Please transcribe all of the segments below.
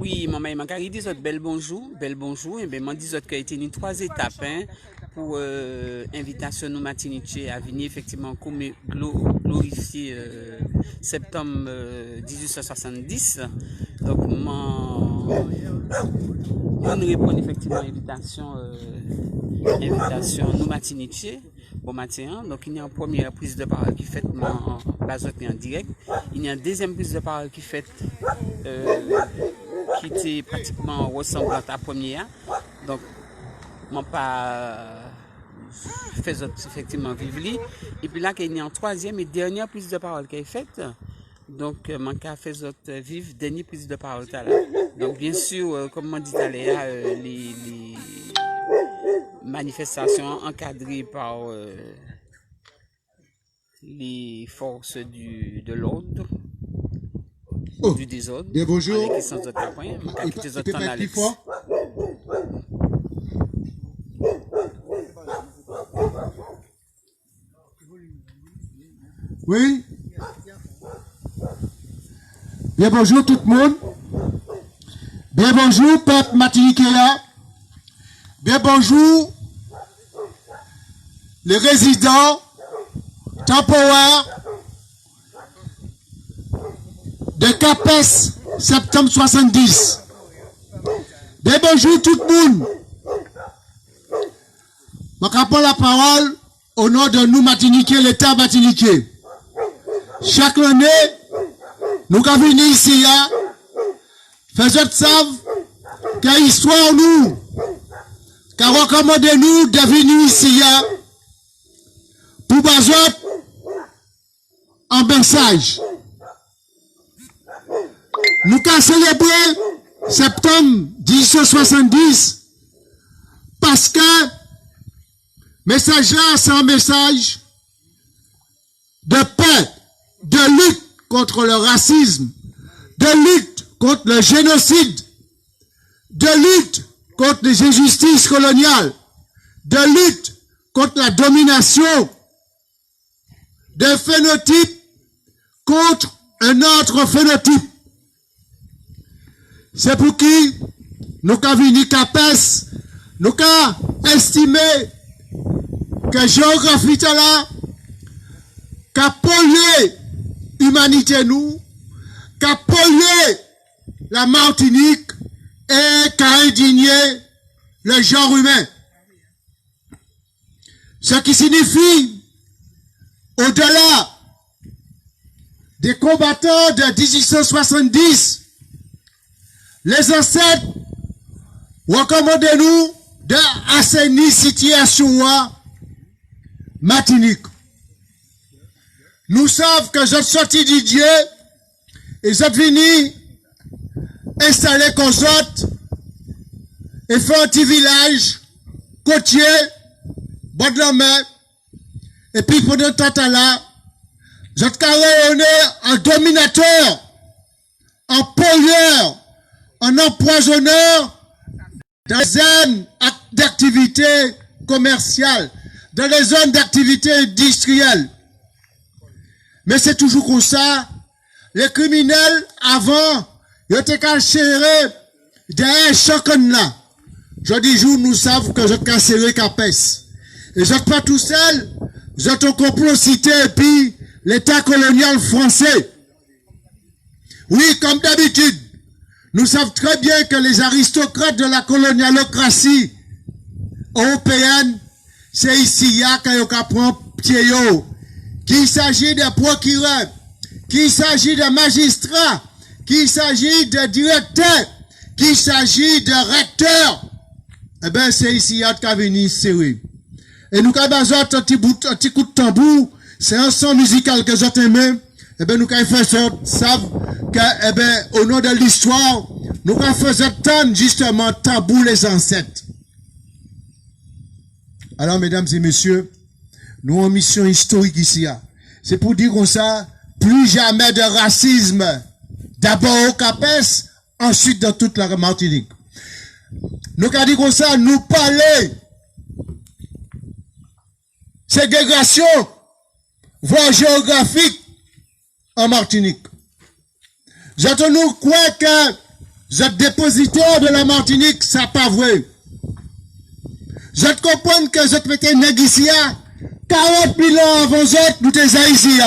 Oui, maman, il m'a dit bel bonjour, et bien, m'a dit qu'il y a été 3 étapes pour invitation nous matiniché à venir effectivement glorifier septembre 1870. Donc, on répond effectivement à invitation nous matiniché. Bon matin, donc il y a une première prise de parole qui fait en direct. Il y a une deuxième prise de parole qui fait qui était pratiquement ressemblante à la première. Donc, je pas fait effectivement vivre. Et puis là, il y a une troisième et dernière prise de parole qui est faite. Donc, je fait vivre dernière prise de parole. Donc, bien sûr, comme on dit tout à l'heure, les manifestations encadrées par les forces de l'ordre. Du désordre. Bien bonjour. Oui. Bien bonjour tout le monde. Bien bonjour peuple Matinikéa. Bien bonjour les résidents temporaires de CAPES septembre 70. Bien bonjour tout le monde. Je prends la parole au nom de nous Matiniquais, l'État Matiniquais. Chaque année, nous venons ici, faisons savent que l'histoire nous, qu'a recommandé nous de venir ici pour baser en message. Nous avons célébré septembre 1870 parce que message là, c'est un message de paix, de lutte contre le racisme, de lutte contre le génocide, de lutte contre les injustices coloniales, de lutte contre la domination d'un phénotype contre un autre phénotype. C'est pour qui nous avons venu CAPES, nous avons estimé que géographie là, qu'a pollué l'humanité nous, qu'a pollué la Martinique et qu'a indigné le genre humain. Ce qui signifie, au-delà des combattants de 1870, les ancêtres recommandent nous d'assainir la situation Martinique. Nous savons que j'ai sorti du Dieu et j'ai venu installer comme autres et faire un petit village côtier, bord de la mer. Et puis pendant ce temps-là, j'ai rayonné en dominateur, en pollueur, en empoisonneur dans les zones d'activité commerciale, dans les zones d'activité industrielle. Mais c'est toujours comme ça. Les criminels, avant, ils étaient cachés derrière chacun là. Je dis, nous savons que je casserai CAPES. Et je ne suis pas tout seul. Je suis en complocité et puis l'État colonial français. Oui, comme d'habitude. Nous savons très bien que les aristocrates de la colonialocratie européenne, c'est ici qu'il prend pied. Qu'il s'agit de procureurs, qu'il s'agit de magistrats, qu'il s'agit de directeurs, qu'il s'agit de recteurs. Eh bien, c'est ici qu'il a venu serré. Et nous avons besoin d'un petit coup de tambour, c'est un son musical que j'aime. Eh bien, nous avons fait ça, savent que, eh bien, au nom de l'histoire, nous avons fait entendre justement tabou les ancêtres. Alors, mesdames et messieurs, nous avons une mission historique ici. C'est pour dire comme ça, plus jamais de racisme. D'abord au CAPES, ensuite dans toute la Martinique. Nous avons dit comme ça, nous parler ségrégation, voire géographique en Martinique. J'attends nous quoi que Vous êtes dépositaire de la Martinique, ça pas vrai. Je comprends que je te mettais ici, 40 000 ans avant autres, nous t'es ici.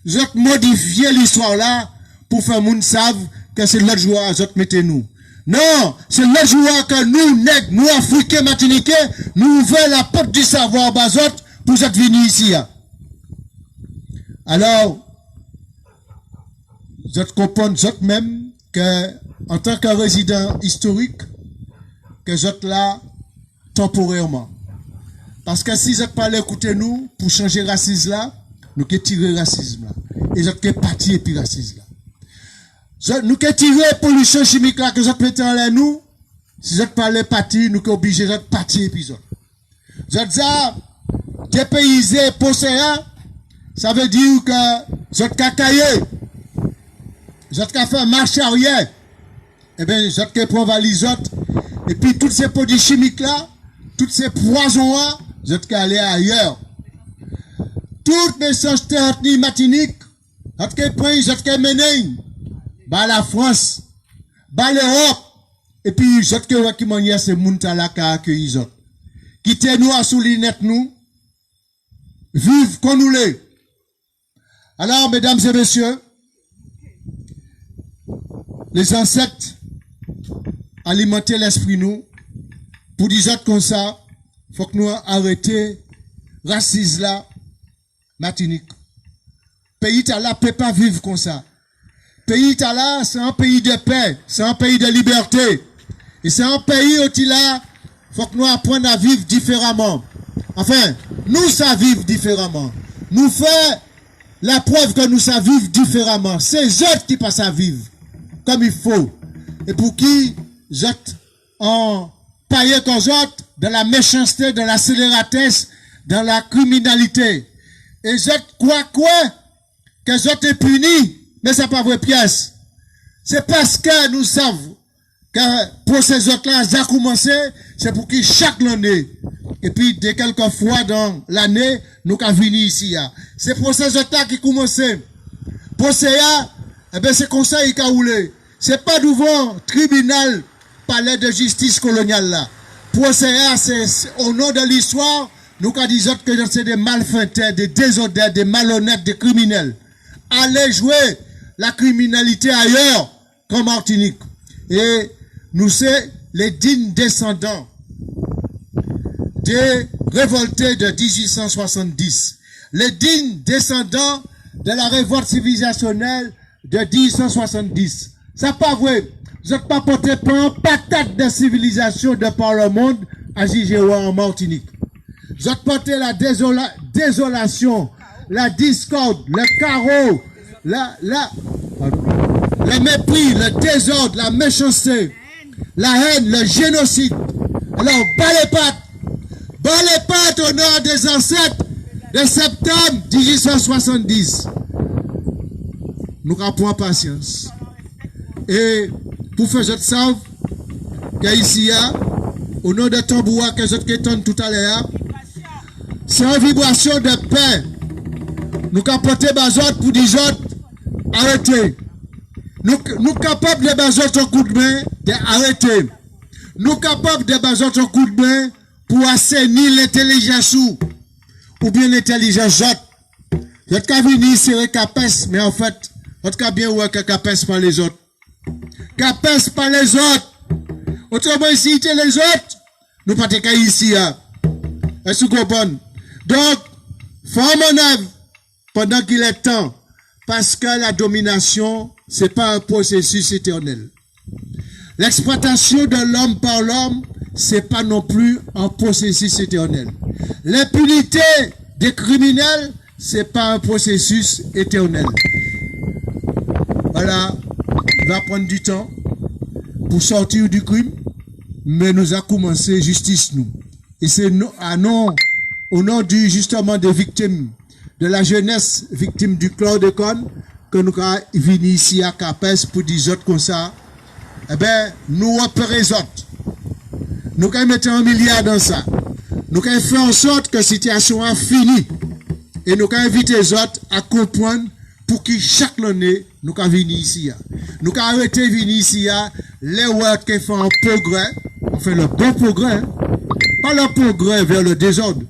Je te modifier l'histoire là, pour faire moun savent que c'est l'autre joie, je te mettez nous. Non, c'est l'autre joie que nous, nègres, nous, Africains, Martiniquais, nous ouvrons la porte du savoir, bazot, pour être venus ici. Alors, je comprends, je même, que, en tant que résident historique, que je là, temporairement. Parce que si je parle écouter nous, pour changer racisme là, nous que tirer racisme là. Et je que partir puis racisme là. Nous que tirer pollution chimique là que je mette en l'air nous, si je parle partir, nous que obligé de partir épisode. Je dis ça, dépayser, posséder, ça veut dire que je cacailler, je faire marche arrière, et bien je prends valisote, et puis tous ces produits chimiques là, tous ces poisons là, je aller ailleurs. Toutes mes méchanceté ethnie matinique, je prends, je mener, bah la France, bah l'Europe, et puis je qui m'en c'est Muntala qui a accueilli les autres. Quittez nous à souligner nous, vive qu'on nous l'est. Alors, mesdames et messieurs, les ancêtres alimenter l'esprit nous, pour dire comme ça, faut que nous arrêtions racisme là, Martinique. Pays là peut pas vivre comme ça. Pays là, c'est un pays de paix, c'est un pays de liberté. Et c'est un pays où il là, faut que nous apprenions à vivre différemment. Enfin, nous savons vivre différemment. Nous faisons la preuve que nous savons vivre différemment. C'est eux qui passent à vivre comme il faut. Et pour qui jettent en paillé comme autres, dans la méchanceté, dans la scélératesse, dans la criminalité. Et je crois que je est puni, mais c'est pas vraie pièce. C'est parce que nous savons que pour ces autres-là, ça a commencé, c'est pour qu'ils chaque année, et puis de quelques fois dans l'année, nous avons venir ici. C'est pour ces autres-là qui commencent. Pour ça, eh bien c'est comme ça qu'il a roulé. C'est pas devant tribunal, palais de justice coloniale là. Pour ça, c'est au nom de l'histoire, nous avons dit que c'est des malfaiteurs, des désordres, des malhonnêtes, des criminels. Allez jouer la criminalité ailleurs qu'en Martinique. Et nous sommes les dignes descendants des révoltés de 1870. Les dignes descendants de la révolte civilisationnelle de 1870. Ça pas vrai. Vous n'êtes pas porté par un patate de civilisation de par le monde à Jigewa en Martinique. Vous êtes porté la désolation, la discorde, le chaos, le mépris, le désordre, la méchanceté, la haine, le génocide. Alors, bas les pattes au nom des ancêtres de septembre 1870. Nous rappelons patience. Et pour faire je savent que ici, au nom de Tamboua que je t'ai tout à l'heure, c'est une vibration de paix. Nous capoter bazot pour dire arrêtez. Nous capables de bazot un coup de main, d'arrêter. Nous capables de bazot un coup de main pour assainir l'intelligence ou bien l'intelligence autres. Votre cas venu c'est capes, mais en fait, votre cas bien ouais que capes par les autres. Capes par les autres. Autrement ici, les autres, nous pas te ici. Est-ce que vous comprenez? Donc, forme en œuvre pendant qu'il est temps, parce que la domination, c'est pas un processus éternel. L'exploitation de l'homme par l'homme, c'est pas non plus un processus éternel. L'impunité des criminels, c'est pas un processus éternel. Voilà, il va prendre du temps pour sortir du crime, mais nous a commencé justice nous. Et c'est au nom du justement des victimes, de la jeunesse victime du chlordécone, que nous avons venu ici à Capes pour dire autres comme ça. Eh bien, nous repérons autres. Nous avons mis un milliard dans ça. Nous avons fait en sorte que la situation a fini. Et nous avons invité les autres à comprendre pour qui chaque année, nous avons venir ici. Nous avons arrêté de venir ici, les work qui font un progrès, on fait le bon progrès, pas le progrès vers le désordre,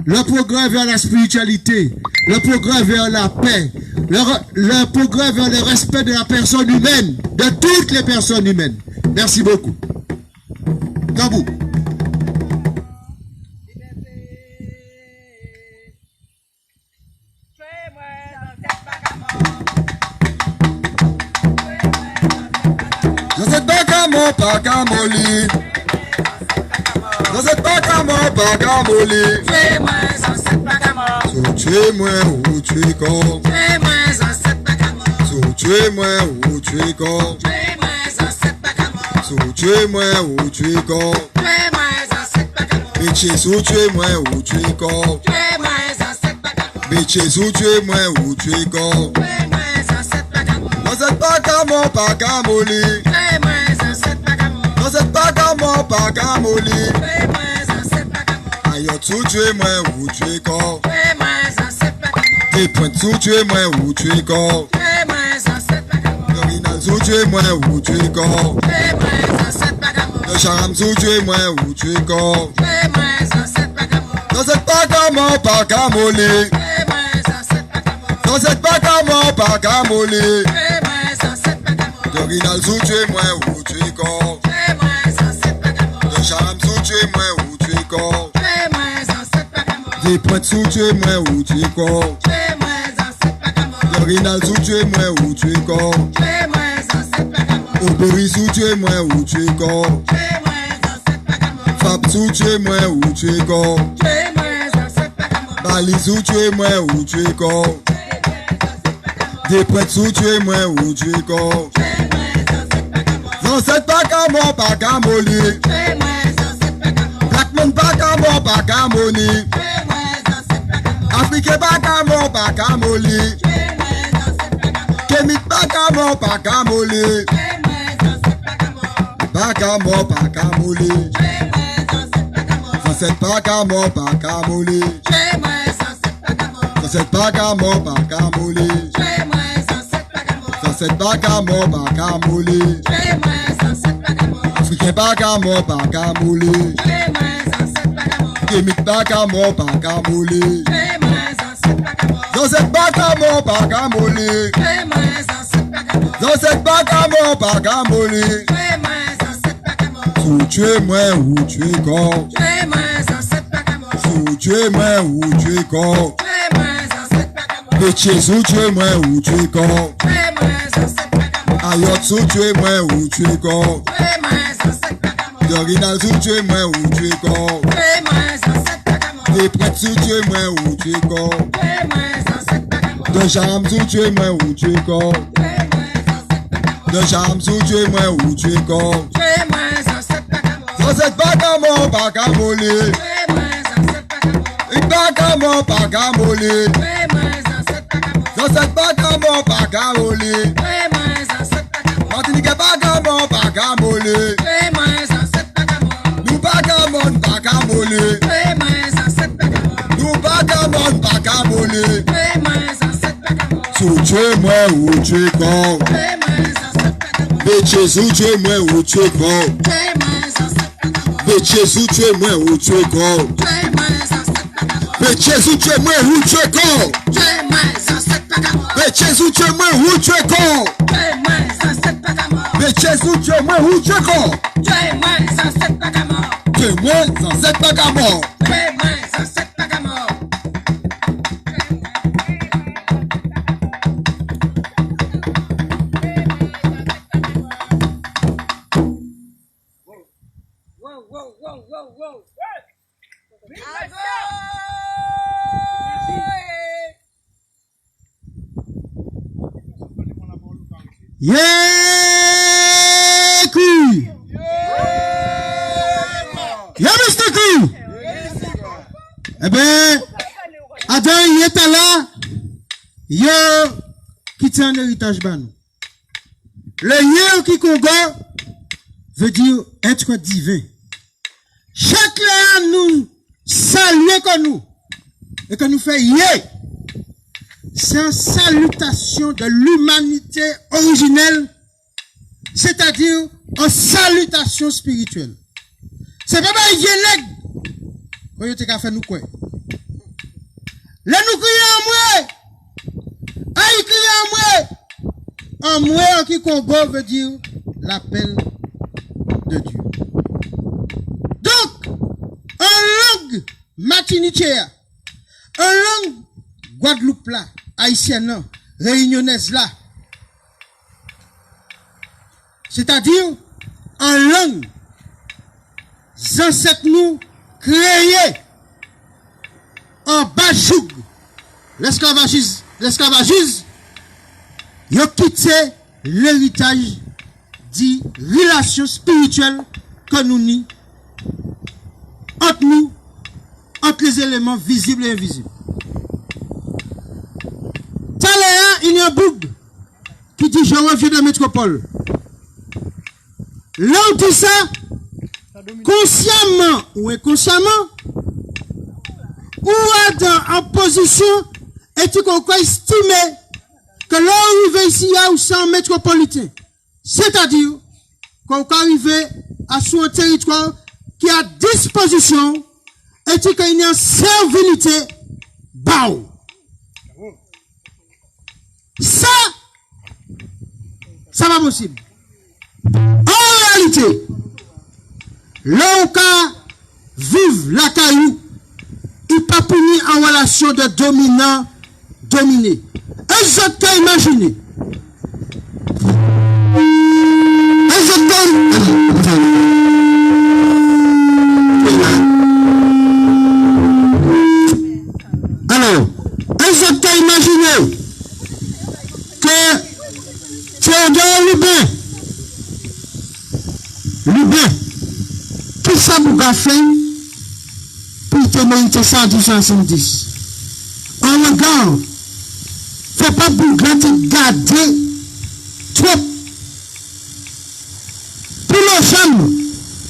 le progrès vers la spiritualité, le progrès vers la paix, le progrès vers le respect de la personne humaine, de toutes les personnes humaines. Merci beaucoup. Tabou. Dans cette bac à mon bac à molly. Dans cette bac à mon bac à molly. Tuez-moi dans cette bac à mort. Tuez-moi ou tuez quand. Tuez-moi dans cette bac à mort. Tuez-moi ou tuez quand. Tuez-moi dans cette bac à mort. Tuez-moi ou tuez quand. Tuez-moi dans cette bac à mort. Bitches ou tuez-moi ou tuez quand. Tuez-moi dans cette bac à mort. Bitches ou tuez-moi ou tuez quand. Tuez-moi dans cette bac à mort. Dans cette bac à mon bac à molly. Tuez-moi dans cette bac à mort. Dans cette bac à mon bac à molly. Tuez-moi dans cette bac à mort. Aïe tout tuez-moi ou tuez quand. Tuez-moi dans cette bac à mort. Des pointes sous tuez-moi ou tuez quand. Tuez-moi dans cette bac à mort. L'original sous tuez-moi ou tuez quand. Tuez-moi dans cette bac à mort. Le charam sous tuez-moi ou tuez quand. Tuez-moi dans cette bac à mort. Dans cette bac à mon bac à molly. Tuez-moi dans cette bac à mort. Dans cette bac à mon bac à molly. Tuez-moi dans cette bac à mort. L'original sous tuez-moi ou tuez quand. Tuez-moi dans cette bac à mort. Le charam sous tuez-moi ou tuez quand. Tuez-moi dans cette bac à mort. Des pointes sous tuez-moi ou tuez quand. Tuez-moi dans cette bac à mort. L'original sous tuez-moi ou tuez quand. Tuez-moi dans cette bac à mort. Au berry sous tuez-moi ou tuez quand. Tuez-moi dans cette bac à mort. Fab sous tuez-moi ou tuez quand. Tuez-moi dans cette bac à mort. Bali sous tuez-moi ou tuez quand. Tuez-moi dans cette bac à mort. Des pointes sous tuez-moi ou tuez quand. Tuez-moi dans cette bac à mort. Dans cette bac à mon bac à molly. Tuez-moi dans cette bac à mort. Blackman bac à mon bac à money. Tuez-moi dans cette bac à mort. Afrique bac à mon bac à molly. Tuez-moi dans cette bac à mort. Kemit bac à mon bac à molly. Tuez-moi dans cette bac à mort. Bac à mon bac à molly. Tuez-moi dans cette bac à mort. Dans cette bac à mon bac à molly. Tuez-moi dans cette bac à mort. Dans cette bac à mon bac à molly. Tuez-moi dans cette bac à mort. Dans cette bac à mon bac à molly. Tuez-moi dans cette bac à mort. Afrique bac à mon bac à molly. Tuez-moi dans cette bac à mort. Kemit bac à mon bac à molly. Tuez-moi dans cette bac à mort. Dans cette bac à mon bac à molly. Tuez-moi dans cette bac à mort. Dans cette bac à mon bac à molly. Tuez-moi dans cette bac à mort. Sous tuez-moi ou tuez quand. Tuez-moi dans cette bac à mort. Sous tuez-moi ou tuez quand. Tuez-moi dans cette bac à mort. Bitches sous tuez-moi ou tuez quand. Tuez-moi dans cette bac à mort. Ayotte sous tuez-moi ou tuez quand. Tuez-moi dans cette bac à mort. L'original sous tuez-moi ou tuez quand. Tuez-moi dans cette bac à mort. Des prêtres sous tuez-moi ou tuez quand. Tuez-moi dans cette bac à mort. De charme sous tuez-moi ou tuez quand. Tuez-moi dans cette bac à mort. De charme sous tuez-moi ou tuez quand. Tuez-moi dans cette bac à mort. Dans cette bac à mon bac à molly. Tuez-moi dans cette bac à mort. Une bac à mon bac à molly. Tuez-moi dans cette bac à mort. Dans cette bac à mon bac à molly. Tuez-moi dans cette bac à mort. Martinique bac à mon bac à molly. Tuez-moi dans cette bac à mort. Nous bac à mon bac à molly. Tuez-moi dans cette bac à mort. Nous bac à mon bac à molly. Tuez-moi dans cette bac à mort. Sous tuez-moi ou tuez quand. Tuez-moi dans cette bac à mort. Bitches sous tuez-moi ou tuez quand. Tuez-moi dans cette bac à mort. Bitches sous tuez-moi ou tuez quand. Tuez-moi dans cette bac à mort. Bitches sous tuez-moi ou tuez quand. Tuez-moi dans cette bac à mort. Bitches sous tuez-moi ou tuez quand. Tuez-moi dans cette bac à mort. Bitches sous tuez-moi ou tuez quand. Tuez-moi dans cette bac à mort. Tuez-moi dans cette bac à mort. Tuez-moi dans cette bac à mort. Yeah, Kou. Yeah, Mr. Kou. Eh ben, Adam, il est là. Yo, qui tient un héritage ban. Le yo qui Congo veut dire être divin. Chaque là nous saluer comme nous. Et que nous fait yé. c'est une salutation de l'humanité originelle, c'est-à-dire une salutation spirituelle. C'est pas mal yélègue. Vous avez fait nous quoi? Là nous crions en moi. Aïe crions en moi. En moi qui Congo veut dire l'appel de Dieu. Donc, en langue matinichea, en langue Guadeloupe là, haïtienne là, réunionnaise là, c'est-à-dire en langue ancêtres nous créés en bajoug, l'esclavagisme, ils ont quitté l'héritage dit relation spirituelle que nous n'y entre les éléments visibles et invisibles. Taléa, il y a un boug qui dit je reviens de la métropole. Là où dit ça, consciemment ou inconsciemment, ou en position, et tu qu'on estimer que l'on arrive ici à ou sans métropolitain. C'est-à-dire qu'on arrive à sur un territoire qui a disposition et qu'il y a une servilité, bao. Ça va possible. En réalité, l'on vive la caillou, il pas puni en relation de dominant-dominé. Est-ce que tu as imaginé? Alors, est-ce que tu as imaginé que Théodore Lubin, tout ça vous a fait pour te monter 110. En regard, faut pas vous garder trop. Pour nos femmes,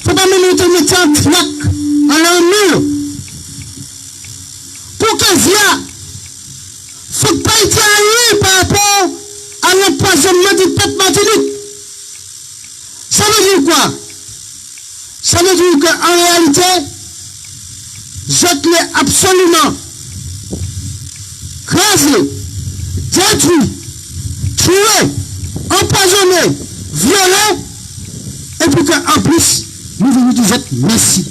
faut pas me mettre en trac à leur mur. Pour que via, faut pas être arrivé par rapport à l'empoisonnement du peuple Martinique. Ça veut dire quoi? Ça veut dire qu'en réalité, je l'ai absolument crasé, détruit, tué, empoisonné, violé, et puis qu'en plus, nous venons dire merci.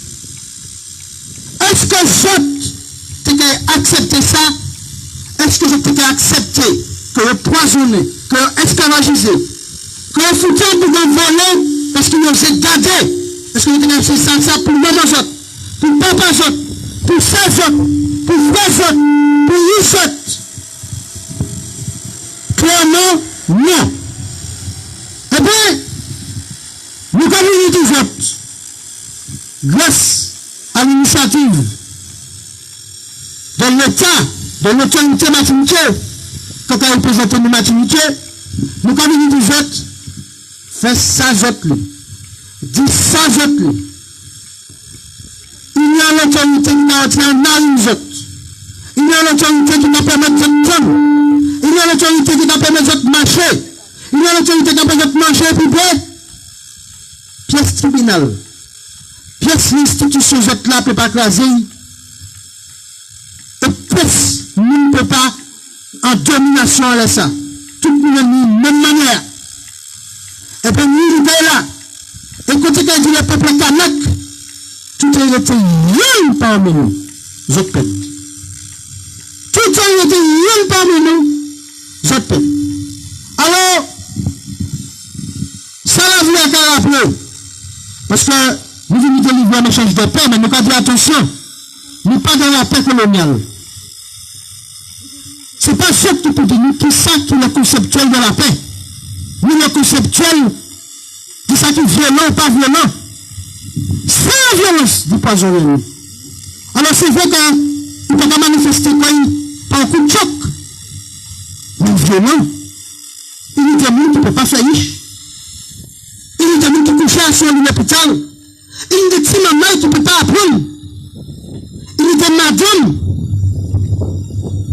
Est-ce que je t'ai accepté ça? Est-ce que je t'ai accepté que le poisonné, que l'esclavagisé, que le foutu pour nous voler, parce qu'il nous a gardé? Est-ce que vous avez fait ça pour maman autres, pour papa autres, pour frère autres, pour frère autres, pour vous autres? Clairement, non. Eh bien, nous communiquons tous autres, grâce à l'initiative de l'État, de l'autorité maternité, quand elle représente nos maternité, nous communiquons tous autres, fait ça autres. Dit ça, il y a l'autorité qui va entrer en arme, il y a l'autorité qui va permettre de prendre, il y a l'autorité qui va permettre de marcher, il y a l'autorité qui va permettre de marcher et puis pièce tribunal, pièce l'institution là ne peut pas craser, et pièce ne peut pas en domination à ça, tout le monde même manière, et puis nous là. Écoutez, quand dit le peuple Kanak, tout a été rien parmi nous, je pète. Tout a été rien parmi nous, je pète. Alors, ça la vie à Caraplo, parce que nous venons de livrer un message de paix, mais nous avons dit attention, nous pas dans la paix coloniale. Ce n'est pas ça que tu peux dire, qui ça qui est le conceptuel de la paix. Nous, le conceptuel, qui ça qui est violent ou pas violent. Sans violence du poison. Alors c'est vrai qu'il ne peut pas manifester quoi par un coup de choc. Mais violent. Il y a des gens qui ne peuvent pas faire riche. Il y a des gens qui couchent à son l'hôpital. Il y a des petits mamans qui ne peuvent pas apprendre. Il y a des madames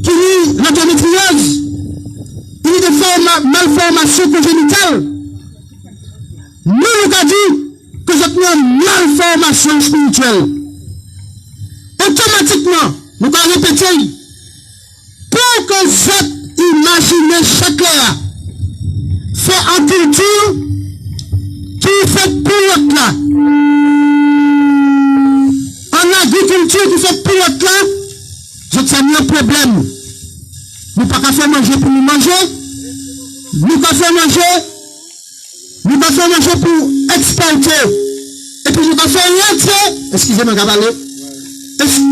qui ont l'endométriose. malformation congénitale. Nous avons dit que vous avez une malformation spirituelle. Automatiquement, nous allons répéter, pour que vous imaginez chaque heure, fait en culture, qui fait pour l'autre là. En agriculture, qui fait pour l'autre là, je tiens un problème. Nous ne pouvons pas faire manger pour nous manger. Nous ne pouvons pas faire manger. Nous ne pouvons pas faire manger pour exporter. Et puis nous ne pouvons pas faire entier. Excusez-moi, Gabalé. Donc, nous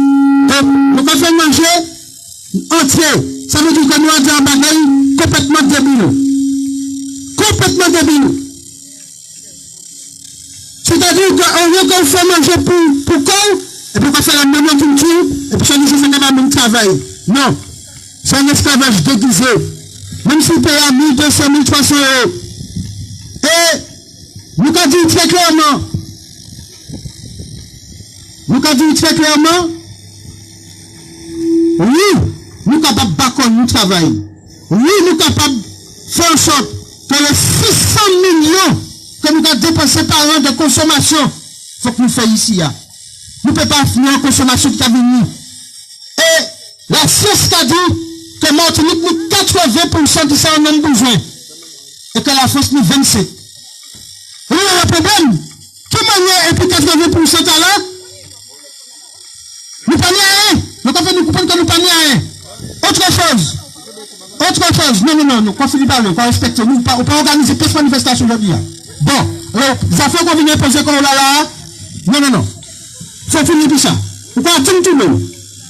ne pouvons pas faire manger entier. Ça veut dire que nous avons un bagage complètement débile. Complètement débile. C'est-à-dire qu'on veut qu'on fait manger pour quoi? Et puis on faire la même culture. Et puis ça nous fait le même travail. Non. C'est un esclavage déguisé. Même si on paye à 1200, 1300 euros. Et nous avons dit très clairement, oui, nous sommes capables de battre nous travail. Oui, nous sommes capables de faire en sorte que les 600 millions que nous avons dépensés par an de consommation, il faut que nous fassions ici. Nous ne pouvons pas finir en consommation qui a venu. Et la science a dit que Martinique nous 80% de ça en a besoin. Et que la France nous 27. Il y a un problème. Comment est-ce que 80% à là? Nous ne pouvons pas rien. Nous pouvons nous comprendre que nous ne pouvons pas rien. Autre chose. Non. Nous ne pas respecter. Nous ne pouvons pas organiser plus de manifestations aujourd'hui. Bon. Alors, ça fait qu'on vient poser comme là. Non. Faut finir tout ça. Nous pouvons attendre tout le monde.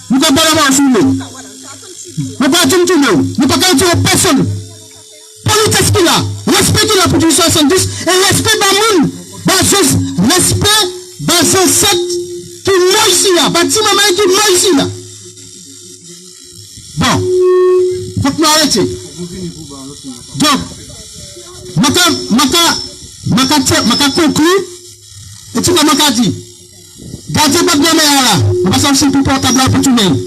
Nous pouvons pas l'avoir sur nous. Nous pouvons attendre tout le monde. Nous ne pouvons pas dire personne. Politesse qu'il a. Respect qu'il a pour 70 et respect dans le monde. Respect dans ce set qui est ici là. Bâtiment qui est ici là. Bon. Faut que nous arrêtions. Donc, je conclure. Et tu m'as dit. Gardez votre mère là. On va s'en pour portable pour tout le monde.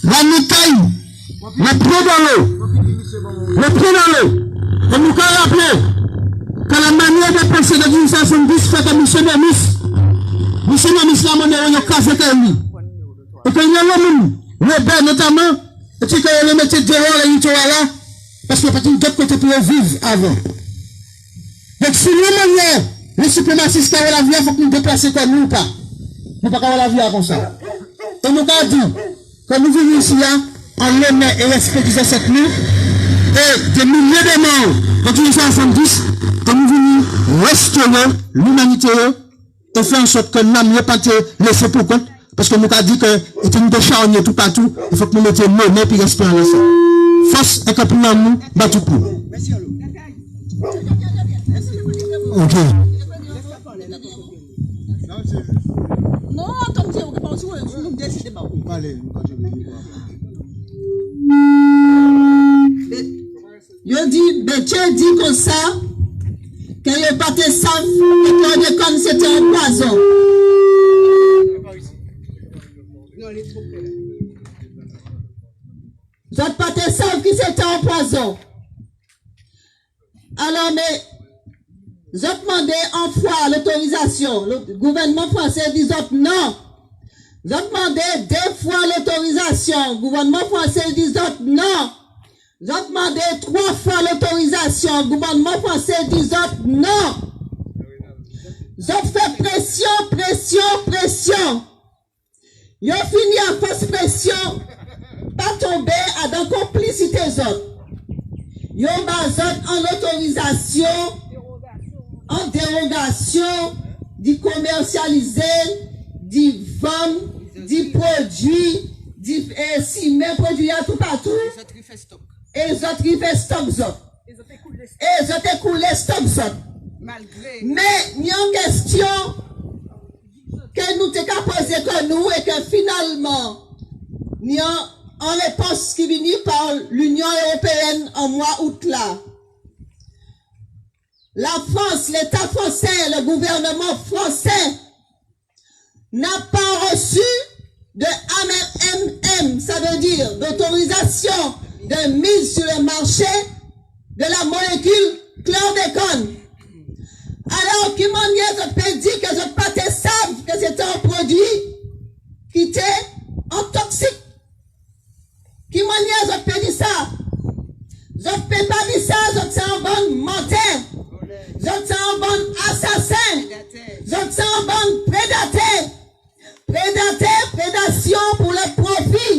La mitaille. Le pied dans l'eau. Et nous quand rappeler que la manière de penser de 1970 fait que M. Demis la monnaie est casé comme lui. Et que il y a l'homme, rebelle notamment, et puis qu'il le mettait dehors et il était là, parce qu'il n'y a pas d'autre côté pour vivre avant. Donc si nous, les suprémacistes qui ont la vie, il faut que nous déplacions comme nous ou pas. Nous ne pouvons pas avoir la vie comme ça. Et nous avons dit que nous vivons ici, en l'aimant et respectant cette nuit, et des milliers de morts en 1970, que nous venons restaurer l'humanité et faire en sorte que nous n'avons pas été laissés pour compte, parce que nous avons dit que c'était nous décharnier tout partout, il faut que nous mettions monnaie et respect en laissant. Force et que pour nous, battu pour. Ok. Non, comme dire, on va pas décider. Je dis, mais Dieu dit comme ça, que le pâté savent et que comme c'était un poison. Votre pâté savent que c'était un poison. Alors, mais, je demandais en fois l'autorisation. Le gouvernement français dit non. Je demandais 2 fois l'autorisation. Le gouvernement français dit non. Je demandais 3 fois l'autorisation. Le gouvernement français dit non. Je fais pression. Ils ont fini à force pression. Pas tomber à dans complicité autres. Ils ont basé en autorisation, en dérogation, d'y commercialiser, d'y vendre, d'y produire, d'y simer, produire tout partout. Et les autres, ils font stock. Et les autres, écoulent stock. Mais, il y a une question que nous t'avons posée que nous et que finalement, il y a une réponse qui vient par l'Union européenne en mois août là. La France, l'État français, le gouvernement français n'a pas reçu de AMM, ça veut dire d'autorisation de mise sur le marché de la molécule chlordécone. Alors, qui manière je peux dire que je pas te savent que c'est un produit qui était en toxique. Qui manière je peux dire ça? Je ne peux pas dire ça, je suis un bon menteur. Je suis un bon assassin. Je suis un bon prédateur. Prédation pour le profit.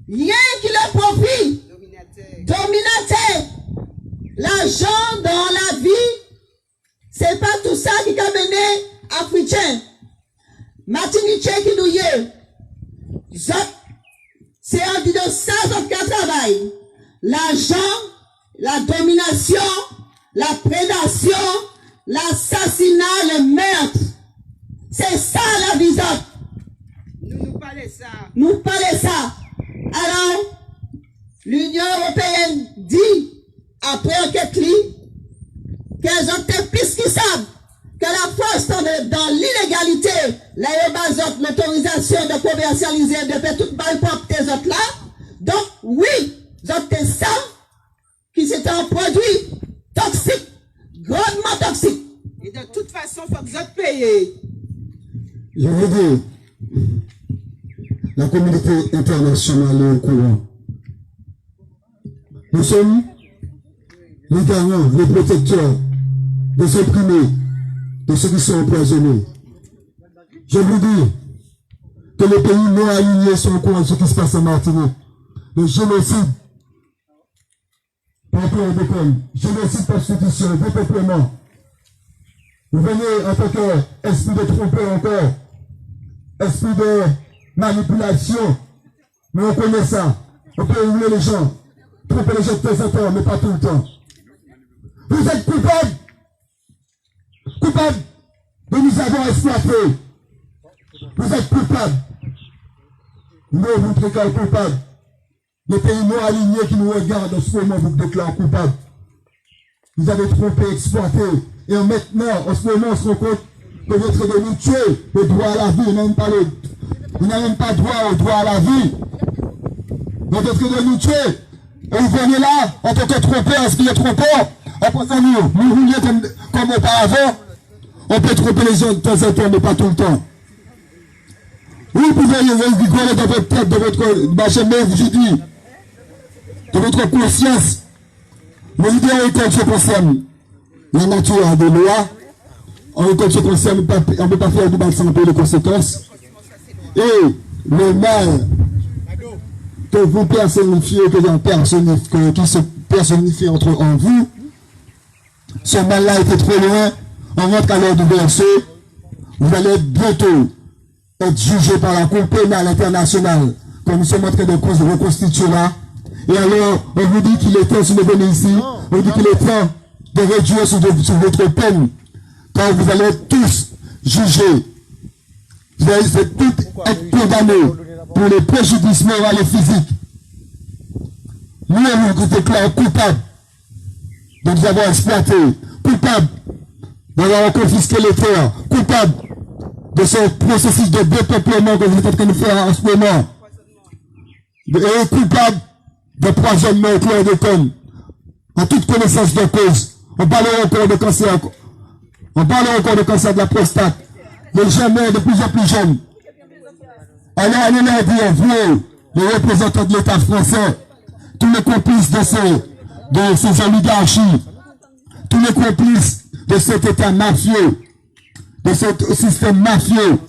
Rien que le profit. Dominateur. L'argent dans la vie, c'est pas tout ça qui a mené Africain. Martiniquais qui nous y est. C'est en disant ça, je travail. L'argent, la domination, la prédation, l'assassinat, le meurtre. C'est ça la vision. Nous parlons ça. Alors, l'Union européenne dit, après enquête, qu'elles ont plus qu'ils savent que la force dans l'illégalité, l'autorisation de commercialiser, de faire toute balle propre des autres là. Donc, oui, les autres savent que c'est un produit toxique, grandement toxique. Et de toute façon, il faut que vous payez. Je veux dire, la communauté internationale est au courant. Nous sommes les garants, les protecteurs des opprimés, de ceux qui sont empoisonnés. Je vous dis que les pays non alignés sont au courant de ce qui se passe en Martinique. Le génocide, par plan d'école, génocide par constitution, dépeuplement. Vous venez en tant qu'esprit de tromper encore, esprit de manipulation, mais on connaît ça. On peut oublier les gens, tromper les gens de temps en temps, mais pas tout le temps. Vous êtes coupables de nous avoir exploités. Vous êtes coupables. Nous, vous déclarez coupables. Les pays non alignés qui nous regardent en ce moment vous déclarent coupables. Vous avez trompé, exploité. Et maintenant, en ce moment, on se rend compte que vous êtes de nous tuer le droit à la vie. Vous n'avez même pas droit au droit à la vie. Vous êtes de nous tuer. Et vous venez là, en tant que trompeur, est-ce qu'il est trompeur? En pensant nous roulions comme auparavant. On peut tromper les gens de temps en temps, mais pas tout le temps. Vous pouvez rigoler dans votre tête, dans votre machin, mais je dis, dans votre conscience, vos idées en école concerne la nature a des lois, en école concerne, on ne peut pas faire du mal sans payer les conséquences. Et le mal que vous personnifiez, qui se personnifie en vous, ce mal-là était trop loin, on rentre à l'heure du verset, vous allez bientôt être jugé par la Cour pénale internationale, comme nous sommes en train de reconstituer là. Et alors, on vous dit qu'il est temps, si vous venez ici, on vous dit qu'il est temps de réduire sur votre peine, quand vous allez tous juger, vous allez tous être condamnés pour les préjudices moraux et physiques. Nous, on vous déclare coupables de nous avoir exploités, coupables d'avoir confisqué les terres, coupables de ce processus de dépeuplement que vous êtes en train de faire en ce moment, et coupables de poisonnement au chlordécone, en toute connaissance de cause. On parlera encore de cancer, on parlera encore de cancer de la prostate, les gens meurent de plus en plus jeunes. Alors, allez leur dire, vous, les représentants de l'État français, tous les complices de ces oligarchies, tous les complices de cet État mafieux, de ce système mafieux,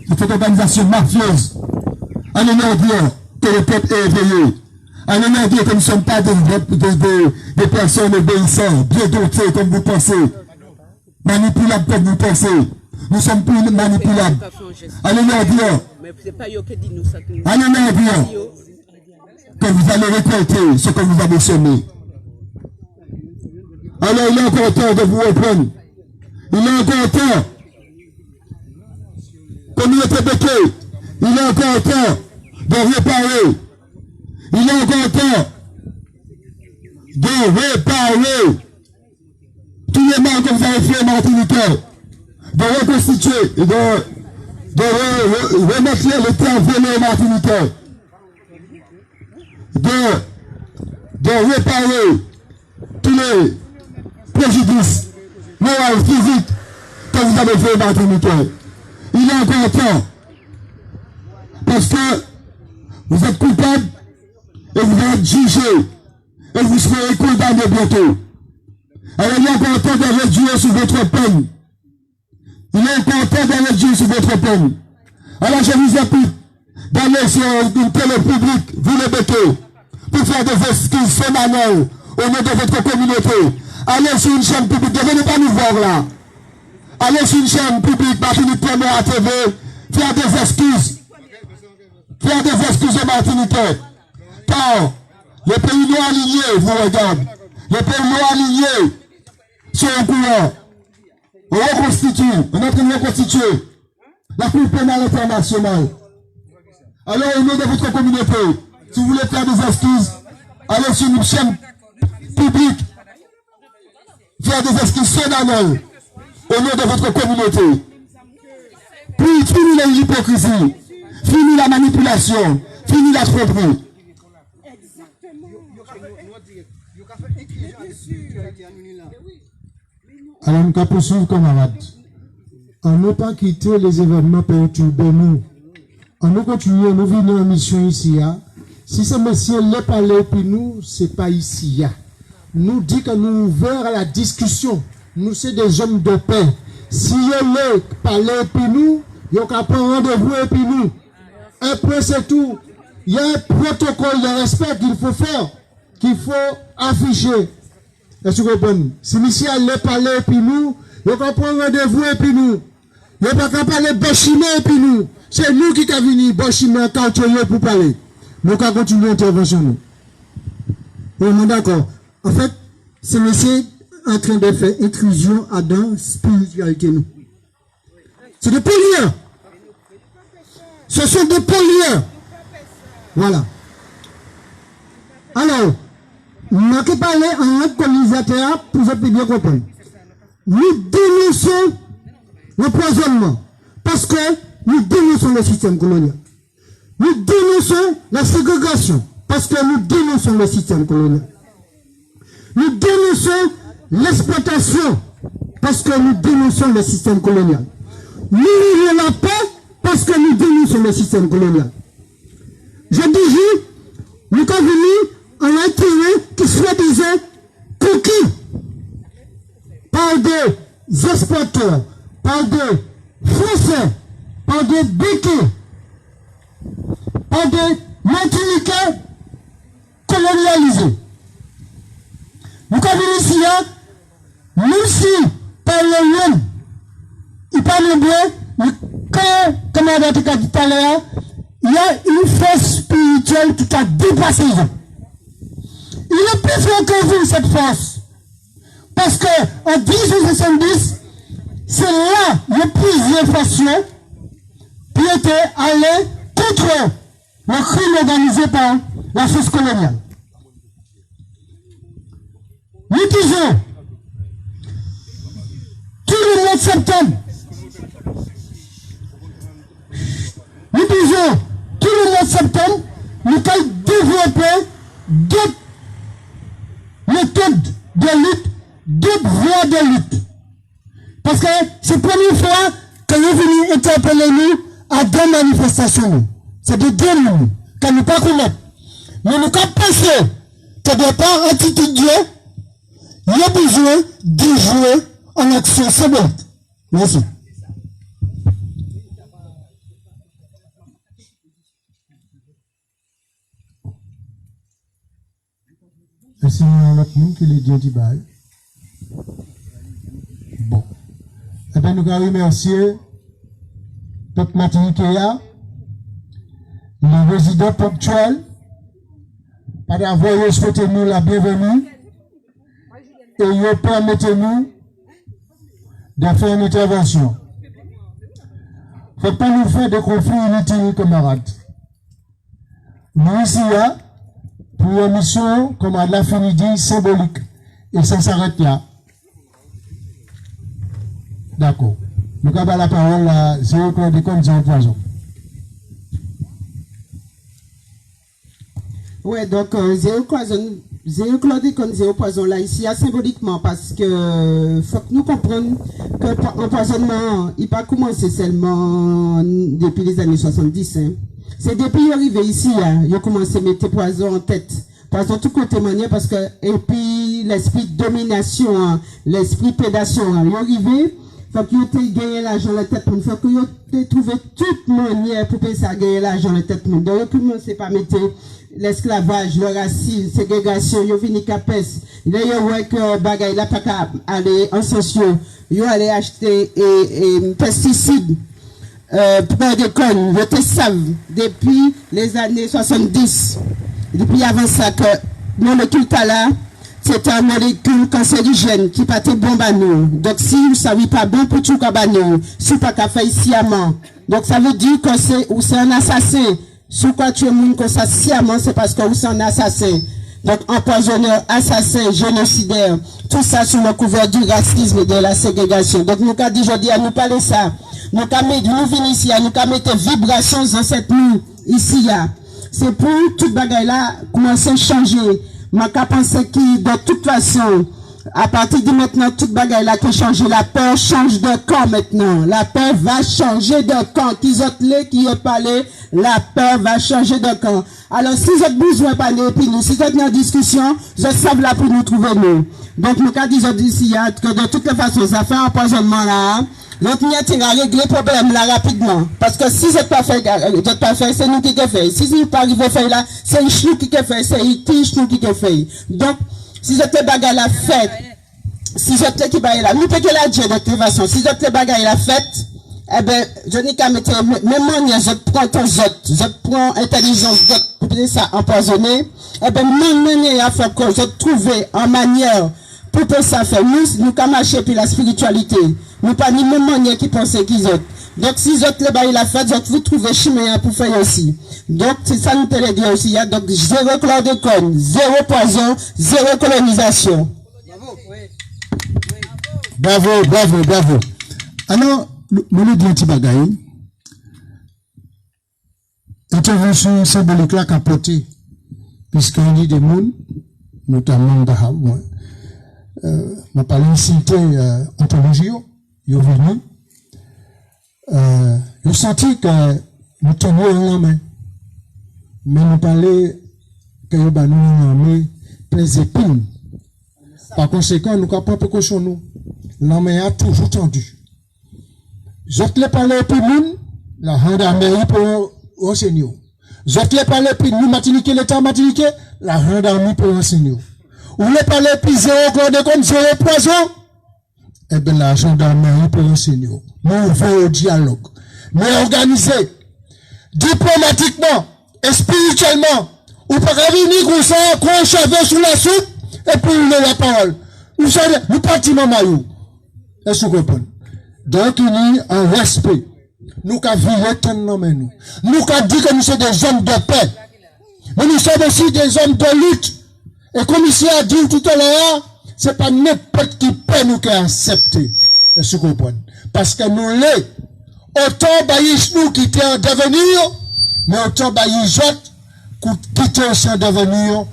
de cette organisation mafieuse, allez leur dire que le peuple est éveillé. Allez leur dire que nous ne sommes pas des personnes obéissantes, bien dotées comme vous pensez, manipulables comme vous pensez. Nous sommes plus manipulables. Allez leur dire, que vous allez récolter ce que vous avez semé. Alors il est encore temps de vous reprendre. Il est encore temps. Communauté Béké, il est encore temps de réparer. Il est encore temps de réparer tous les mal que vous avez fait Martiniquais, de reconstituer et de remettre les terres volées Martiniquais, de réparer tous calculer préjudice moral, physique que vous avez fait Martinique. Il est encore temps. Parce que vous êtes coupable et vous êtes jugé et vous serez condamné bientôt. Alors il est encore temps de réduire sur votre peine. Il est encore temps de réduire sur votre peine. Alors je vous invite d'aller sur une télé publique, vous le mettez, pour faire des excuses solennelles au nom de votre communauté. Allez sur une chaîne publique, ne venez pas nous voir là. Allez sur une chaîne publique, Martinique Première TV, faire des excuses. Faire des excuses aux Martiniquais. Car les pays non alignés vous regardent. Les pays non alignés sont au courant. On reconstitue, on est en train de reconstituer la Cour pénale internationale. Alors, au nom de votre communauté, si vous voulez faire des excuses, allez sur une chaîne publique, faire des excuses solennelles au nom de votre communauté. Puis, fini l'hypocrisie, fini la manipulation, fini la tromperie. Alors, nous avons poursuivre, camarades. On n'a pas quitté les événements perturbés, nous. On nous continue, nous venons en mission ici. Hein. Si ce monsieur le parler, puis nous, c'est pas ici. Hein. Nous dit que nous ouverts à la discussion. Nous, c'est des hommes de paix. Si il le parler, puis nous, il y a qu'à prendre rendez-vous, et puis nous. Après, c'est tout. Il y a un protocole de respect qu'il faut faire, qu'il faut afficher. Est-ce que vous comprenez? Si monsieur le parler, puis nous, il y a qu'à prendre rendez-vous, et puis nous. Il n'y a pas qu'à parler Bochimé, et puis nous. C'est nous qui avons venu Bochimé, Cartier pour parler. Nous avons continué l'intervention. On est d'accord. En fait, c'est monsieur en train de faire intrusion à dans la spiritualité. C'est des pollueurs. Ce sont des pollueurs. Voilà. Alors, nous avons parlé en un colonisateur pour vous bien comprendre. Nous dénonçons l'empoisonnement parce que nous dénonçons le système colonial. Nous dénonçons la ségrégation parce que nous dénonçons le système colonial. Nous dénonçons l'exploitation parce que nous dénonçons le système colonial. Nous voulons la paix parce que nous dénonçons le système colonial. Je dis, nous avons venu en intérêt qui soi-disant conquis par des exportateurs, par des Français, par des béquets, par des Martiniquais colonialisés. Nous avons ici, même si par le monde, il parle bien, quand, comme on a dit tout à l'heure, il y a une force spirituelle qui a dépassé les gens. Il est plus fort que vous, cette force. Parce que en 1870, c'est là le plus inflation qui était allé contre le crime organisé par la force coloniale. Nous disons, tout le mois de septembre, nous disons, tout le mois de septembre, nous avons développé d'autres méthodes de lutte, d'autres voies de lutte. Parce que c'est la première fois que nous venons interpeller nous à deux manifestations. C'est de deux nous, que nous ne pas connaître. Mais nous avons pensé que de par attitude Dieu, il y a besoin de jouer en action symbolique. Merci. Est-ce qu'il y a un autre monde qui l'a dit bail? Bon. Eh bien, nous allons remercier Peuple Martiniquais, les résidents ponctuels, par avoir souhaité nous la bienvenue et permettez-nous de faire une intervention. Il ne faut pas nous faire des conflits inutiles, camarades. Nous ici, pour une mission, comme à l'affinité symbolique. Et ça s'arrête là. D'accord. Nous avons la parole à Zéro Chlordécone, Zéro Poison. Oui, donc Zéro Chlordécone zéro chlordécone, zéro poison là ici, symboliquement, parce que faut que nous comprenions que l'empoisonnement, il n'a pas commencé seulement depuis les années 70. Hein. C'est depuis l'arrivée ici, hein, il a commencé à mettre poison en tête. Poison tout côté manière parce que, et puis l'esprit de domination, hein, l'esprit de prédation, hein, il est arrivé, faut qu'il ait gagné l'argent dans la tête, il faut qu'il ait trouvé toute manière pour payer ça, gagner l'argent dans la tête. Donc, il commence pas mettre l'esclavage, le racisme, ségrégation, il vient qu'à peste. Là, il y a que bagay, il n'a pas qu'à aller en sociaux, il allé acheter pesticides. Pour des connes, je te savent depuis les années 70. Depuis avant ça, que molécule là, c'est un molécule cancérigène qui pas très bon à nous. Donc si vous savez pas bon pour tout à nous, si pas qu'à faire sciemment. Donc ça veut dire que c'est un assassin. Si quoi tu es monde comme ça sciemment, c'est parce que vous êtes un assassin. Donc empoisonneur, assassin, génocidaire, tout ça sous le couvert du racisme et de la ségrégation. Donc nous avons dit aujourd'hui à nous parler ça. Nous venons ici, nous avons mettre vibrations dans cette nuit, ici, là. C'est pour toute bagaille là, commencer à changer. Ma pensé que de toute façon, à partir de maintenant, toute bagaille là qui change, la peur change de camp maintenant. La peur va changer de camp. Qui est parlé, la peur va changer de camp. Alors, si vous avez besoin de parler, puis nous, si vous êtes en discussion, je sais là pour nous trouver nous. Donc, nous, quand disons ici, que de toute façon, ça fait un empoisonnement là, l'autre n'y a régler le problème là rapidement. Parce que si c'est pas fait, c'est nous qui le fait. Si c'est pas arrivé à faire là, c'est un chou qui le fait, c'est un petit chou qui le fait. Donc, si j'étais bagarre la fête, si j'étais qui bagarre là, nous peut que la Dieu de toute façon, si j'étais bagarre la fête, eh ben, je n'ai qu'à mettre, même moi, je prends ton zot, je prends intelligence pour ça empoisonné, eh ben, même il a fait que je trouve en manière pour que ça fait, nous qu'à marcher puis la spiritualité. Nous pas ni même manière qui pensent qu'ils ont. Donc, si vous êtes là, il a fait, vous trouvez chemin pour faire aussi. Donc, c'est ça nous te le dire aussi. Donc, zéro chlordécone, zéro poison, zéro colonisation. Bravo, bravo, bravo. Alors, nous dit un petit bagaille. Intervention symbolique là capoté. Puisqu'il y a des mondes, notamment dans je parle ici de ontologie. Yo venu, yo senti que nous tenions en main, mais nous parlons que nous avons en main plein d'épines. Par conséquent, nous avons pas précaution nous. La main a toujours tendu. Je te parle pour nous, la gendarmerie pour enseigner. Je te parle pour nous, Martinique, l'État Martinique, la gendarmerie pour enseigner. Vous voulez parler pour zéro chlordécone, zéro poison? Eh bien, la gendarmerie pour enseigner. Nous ouvrons au dialogue. Nous organiser diplomatiquement et spirituellement. Ou pas venir comme ça, qu'on cheveux sous la soupe, et puis nous la parole. Nous savez, nous partons maillot. Est-ce que vous comprenez? Donc, il y a un respect. Nous avons viré tant de nous. Nous avons dit que nous sommes des hommes de paix. Mais nous sommes aussi des hommes de lutte. Et comme ici a dit tout à l'heure, c'est pas n'importe qui peut nous accepter. Est-ce que vous comprenez? Parce que nous l'est. Autant baillis nous qui étaient en devenir, mais autant baillis autres qui étaient aussi en devenir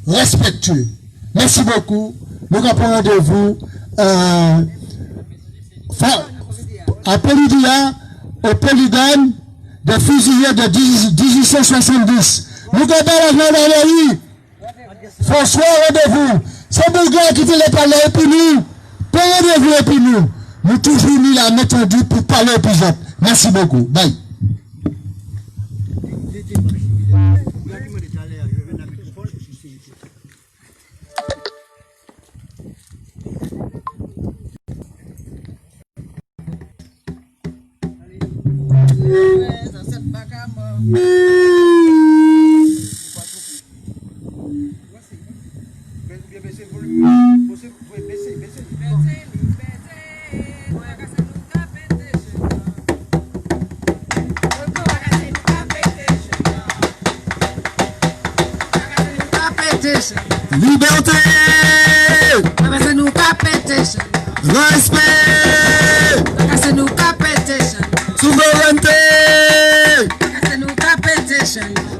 respectueux. Merci beaucoup. Nous avons rendez-vous après midi au polygone de fusillés de 1870. Nous avons la gendarmerie. François, rendez-vous. C'est bon gars qui te l'a parlé et puis nous. Rendez-vous et puis nous. Nous toujours mis la méthode pour parler et puis autres. Merci beaucoup. Bye. Liberté, respect, souveraineté,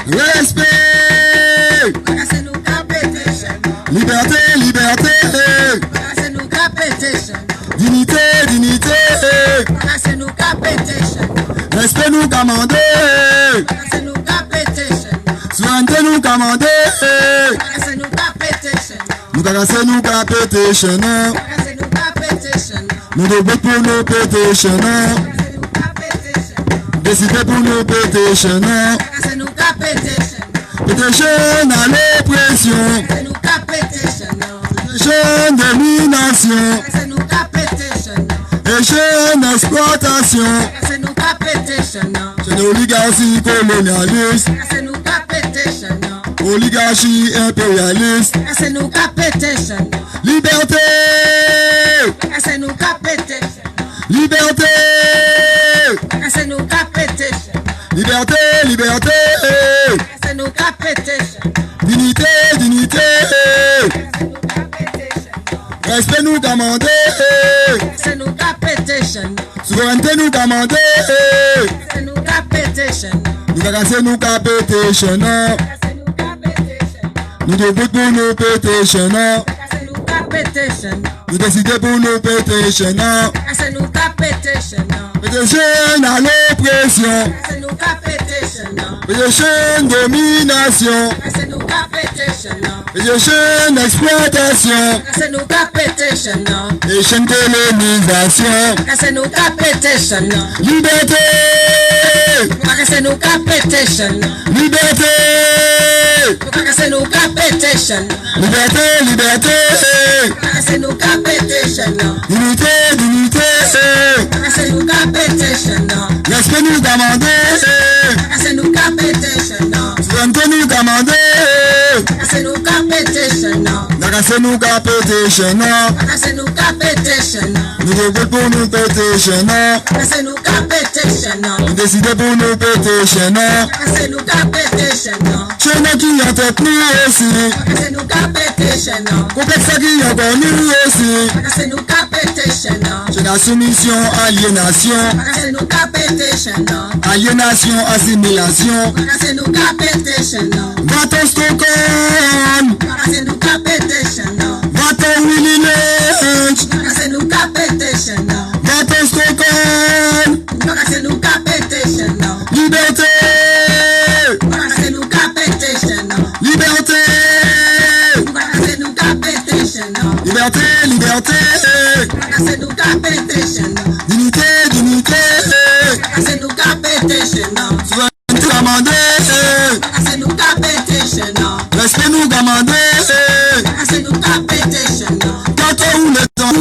respect, Respect nous commandé. C'est nous qu'a pété chez nous. Souveraineté nous commandé. C'est nous qu'a pété chez nous. Nous carasser nous qu'a pété chez nous. C'est nous qu'a pété chez nous. Nous devons pour nous péter chez nous. C'est nous qu'a pété chez nous. Décider pour nous péter chez nous. C'est nous qu'a pété chez nous. Péter chez nous à l'oppression. C'est nous qu'a pété chez nous. Chez domination. C'est nous qu'a pété chez nous. Et chez exploitation. C'est nous qu'a pété chez nous. Chez l'oligarchie colonialiste. C'est nous qu'a pété chez nous. Oligarchie impérialiste. C'est nous qu'a pété chez nous. Liberté. C'est nous qu'a pété chez nous. Liberté. C'est nous qu'a pété chez nous. Liberté, liberté. C'est nous qu'a pété chez nous. Dignité, dignité. C'est nous qu'a pété chez nous. Respect nous commandé. C'est nous qu'a pété chez nous. Souveraineté nous commandé. C'est nous qu'a pété chez nous. Nous carasser nous qu'a pété chez nous. C'est nous qu'a pété chez nous. Nous devons pour nous péter chez nous. C'est nous qu'a pété chez nous. Nous décider pour nous péter chez nous. C'est nous qu'a pété chez nous. Péter chez nous à l'oppression. C'est nous qu'a pété chez nous. Péter chez nous domination. C'est nous qu'a pété chez nous. Péter chez nous exploitation. C'est nous qu'a pété chez nous. Et chez nous colonisation. C'est nous qu'a pété chez nous. Liberté. C'est nous qu'a pété chez nous. Liberté. C'est nous qu'a pété chez nous. Liberté, liberté. C'est nous qu'a pété chez nous. Dignité, dignité. C'est nous qu'a pété chez nous. Respect nous commandé. C'est nous qu'a pété chez nous. Souveraineté nous commandé. C'est nous qu'a pété chez nous. Carasser nous qu'a pété chez nous. C'est nous qu'a pété chez nous. Nous devons pour nous péter chez nous. C'est nous qu'a pété chez nous. Nous décider pour nous péter chez nous. C'est nous qu'a pété chez nous. Chez nous qui ont fait nous aussi. C'est nous qu'a pété chez nous. Complexe qui ont connu aussi. C'est nous qu'a pété chez nous. Chez la soumission, aliénation. C'est nous qu'a pété chez nous. Aliénation, assimilation. C'est nous qu'a pété chez nous. Va-t'en Stockholm. C'est nous qu'a pété chez nous. Va-t'en Willy Lynch. C'est nous qu'a pété chez nous. Va-t'en Stockholm. C'est nous qu'a pété chez nous. Liberté. C'est nous qu'a pété chez nous. Liberté. C'est nous qu'a pété chez nous. Liberté, liberté. C'est nous qu'a pété chez nous. Dignité, dignité. C'est nous qu'a pété chez nous. Souveraineté commandée. C'est nous qu'a pété chez nous. Respect nous commandé. C'est nous qu'a pété chez nous. Quand on roule dans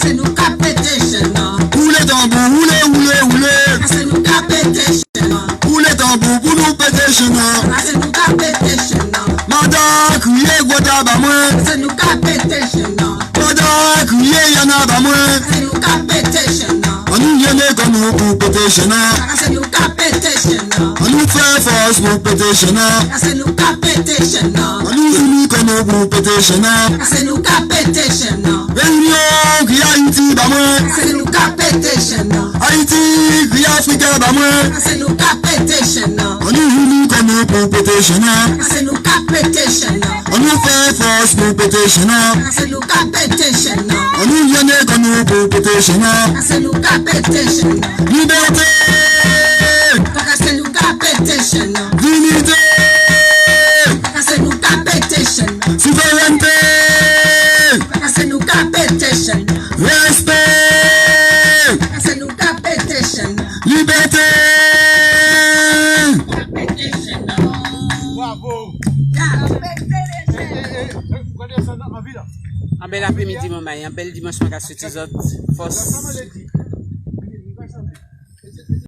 C'est nous qu'a pété chez nous. roulez tambour, roulez. C'est nous qu'a pété chez nous. Roulez tambour pour nous péter chez nous. C'est nous qu'a pété chez nous. Manda, criez, guada, bah moi. C'est nous qu'a pété chez nous. Manda, criez, yana, bah moi. C'est nous qu'a pété chez nous. On nous y est comme nous pour péter chez nous. C'est nous qu'a pété chez nous. On nous fait force pour péter chez nous. C'est nous qu'a pété chez nous. On nous unit comme nous pour péter chez nous. C'est nous qu'a pété chez nous. Réunion, qui Haïti, bah moi. C'est nous qu'a pété chez nous. Haïti, qui Afrique, bah moi. C'est nous qu'a pété chez nous. On nous unit comme nous pour péter chez nous. C'est nous qu'a pété chez nous. On nous fait force pour péter chez nous. C'est nous qu'a pété chez nous. On nous y est comme nous pour péter chez nous. C'est nous qu'a pété chez nous. Liberté, C'est nous qu'a pété chez nous. dignité, C'est nous qu'a pété chez nous. souveraineté, C'est nous qu'a pété chez nous. respect, C'est nous qu'a pété chez nous. liberté. Pété chez nous. Un bel après-midi, maman. Un bel dimanche, ma casse, force.